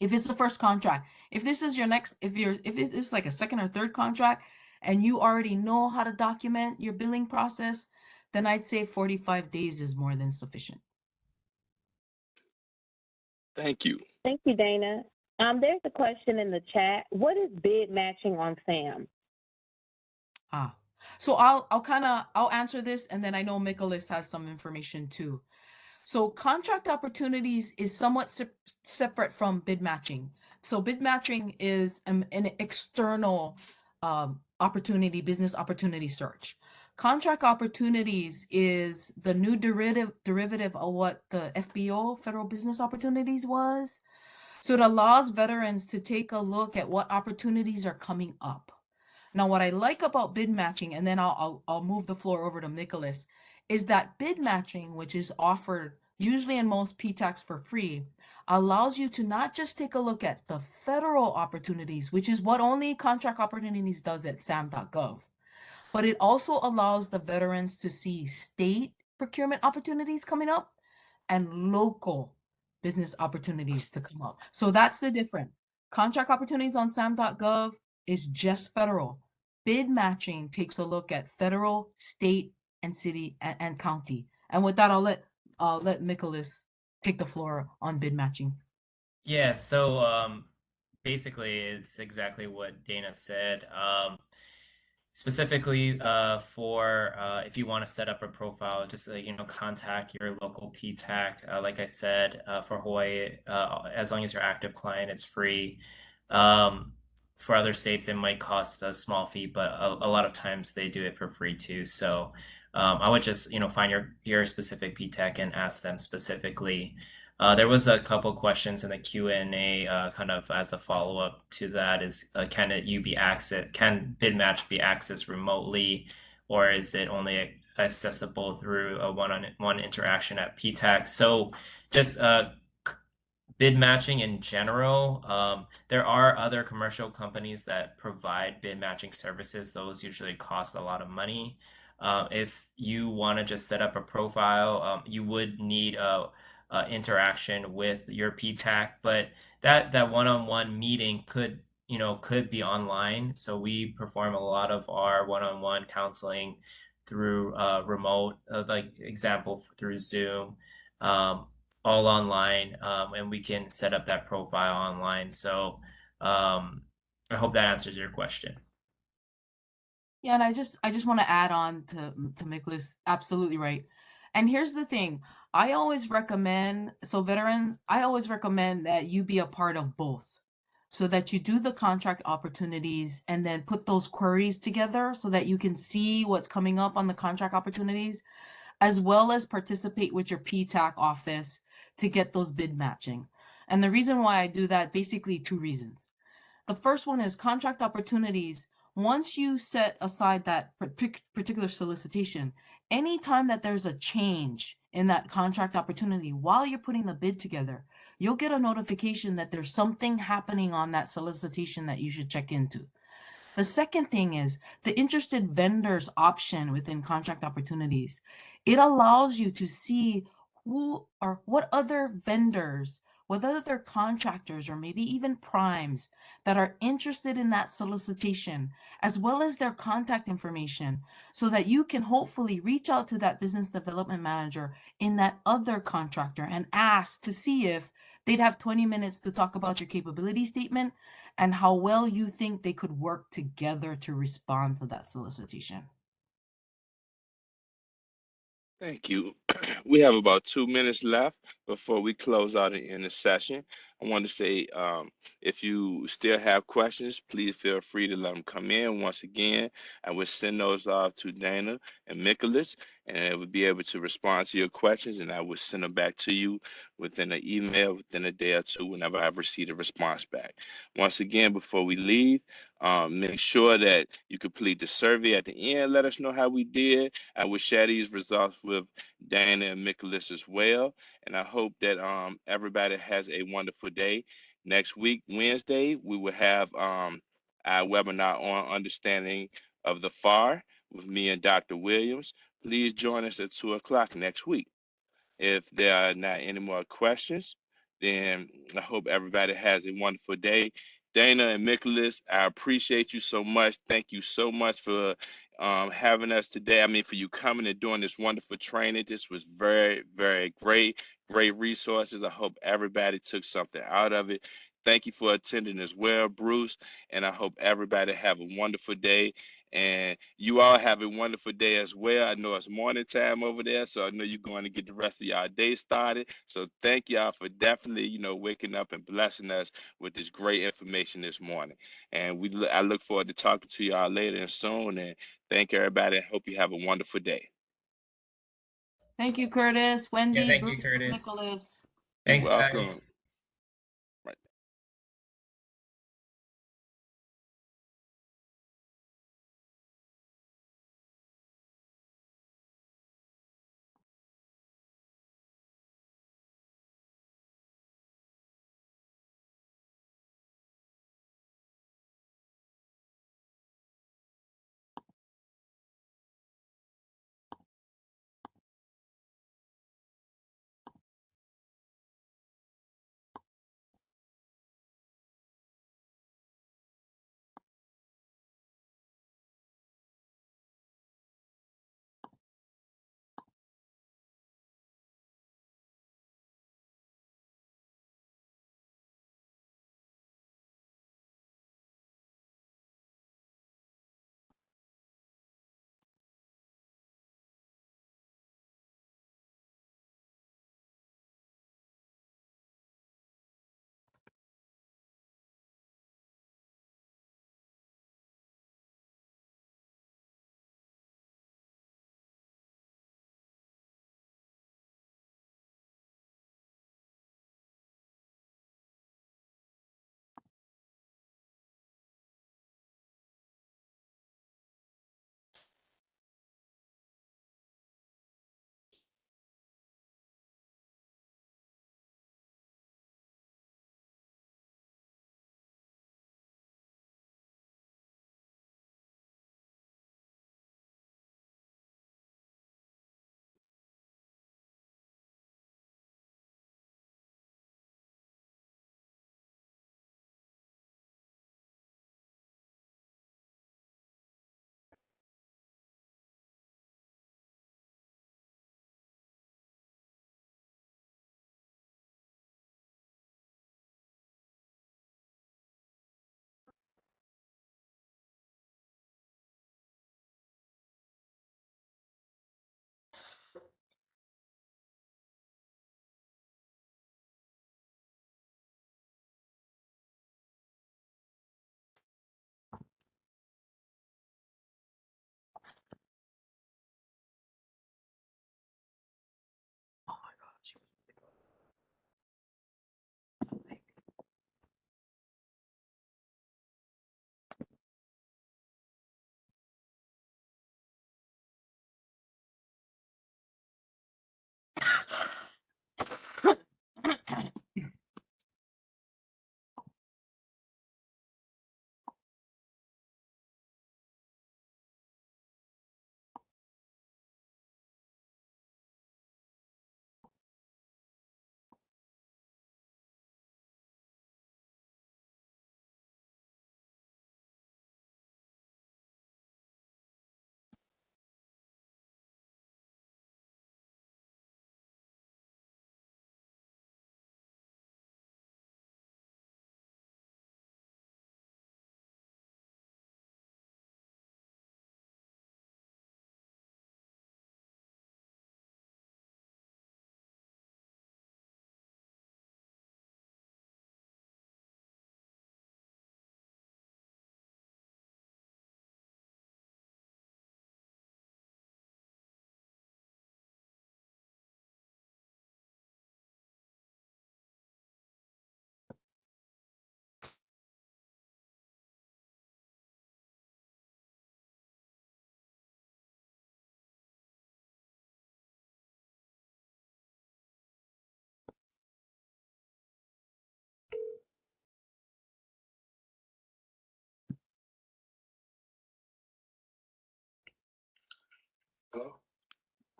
If it's the first contract, if this is your next, if it's like a second or third contract and you already know how to document your billing process, then I'd say 45 days is more than sufficient. Thank you. Thank you, Dana. There's a question in the chat. What is bid matching on SAM? So I'll answer this, and then I know Micolas has some information too. So contract opportunities is somewhat separate from bid matching. So bid matching is an external business opportunity search. Contract opportunities is the new derivative of what the FBO, Federal Business Opportunities, was. So it allows veterans to take a look at what opportunities are coming up. Now, what I like about bid matching, and then I'll move the floor over to Micolas, is that bid matching, which is offered usually in most PTACs for free, allows you to not just take a look at the federal opportunities, which is what only Contract Opportunities does at sam.gov, but it also allows the veterans to see state procurement opportunities coming up and local business opportunities to come up. So that's the difference. Contract opportunities on sam.gov is just federal. Bid matching takes a look at federal, state, and city and county. And with that, I'll let Micolas take the floor on bid matching. Yeah, so basically it's exactly what Dana said. Specifically for if you want to set up a profile, just contact your local PTAC. Like I said, for Hawaii, as long as you're active client, it's free. For other states, it might cost a small fee, but a lot of times they do it for free too. So I would just find your specific PTAC and ask them specifically. There was a couple questions in the Q&A kind of as a follow-up to that is can bid match be accessed remotely, or is it only accessible through a one-on-one interaction at PTAC? So just bid matching in general, there are other commercial companies that provide bid matching services. Those usually cost a lot of money. If you want to just set up a profile, you would need a interaction with your PTAC, but that one-on-one meeting could be online. So we perform a lot of our one-on-one counseling through remote, like example through Zoom, all online, and we can set up that profile online. So I hope that answers your question. Yeah, and I just want to add on to Micolas, absolutely right. And here's the thing, I always recommend, so veterans, I always recommend that you be a part of both, so that you do the contract opportunities and then put those queries together so that you can see what's coming up on the contract opportunities, as well as participate with your PTAC office to get those bid matching. And the reason why I do that, basically two reasons. The first one is contract opportunities. Once you set aside that particular solicitation, anytime that there's a change in that contract opportunity while you're putting the bid together, you'll get a notification that there's something happening on that solicitation that you should check into. The second thing is the interested vendors option within contract opportunities. It allows you to see who or what other vendors, what other contractors, or maybe even primes that are interested in that solicitation, as well as their contact information, so that you can hopefully reach out to that business development manager in that other contractor and ask to see if they'd have 20 minutes to talk about your capability statement and how well you think they could work together to respond to that solicitation. Thank you. We have about 2 minutes left before we close out in the session. I want to say, if you still have questions, please feel free to let them come in. Once again, I will send those off to Dana and Micolas, and it will be able to respond to your questions, and I will send them back to you within an email within a day or two whenever I've received a response back. Once again, before we leave, make sure that you complete the survey at the end. Let us know how we did. I will share these results with Dana and Micolas as well. And I hope that everybody has a wonderful day. Next week, Wednesday, we will have our webinar on understanding of the FAR with me and Dr. Williams. Please join us at 2 o'clock next week. If there are not any more questions, then I hope everybody has a wonderful day. Dana and Micolas, I appreciate you so much. Thank you so much for having us today. I mean, for you coming and doing this wonderful training. This was very, very great. Great resources. I hope everybody took something out of it. Thank you for attending as well, Bruce. And I hope everybody have a wonderful day. And you all have a wonderful day as well. I know it's morning time over there, so I know you're going to get the rest of y'all day started. So thank y'all for definitely, waking up and blessing us with this great information this morning. And I look forward to talking to y'all later and soon. And thank everybody. I hope you have a wonderful day. Thank you, Curtis, Wendy, Yeah, thank you, Bruce, and Curtis. Micolas. Thanks, You're welcome. guys.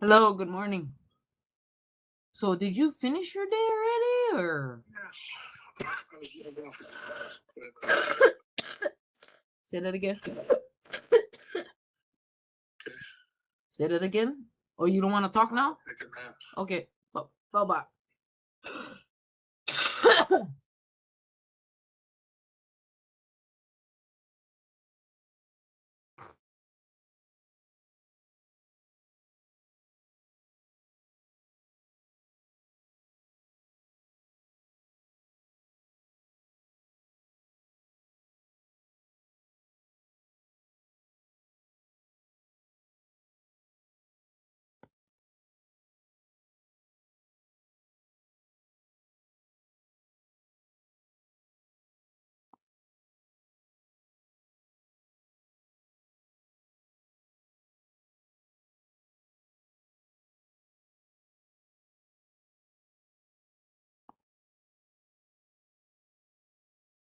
Hello, good morning. So did you finish your day already, or? Say that again. Say that again. Or you don't want to talk now? Okay. Bye-bye.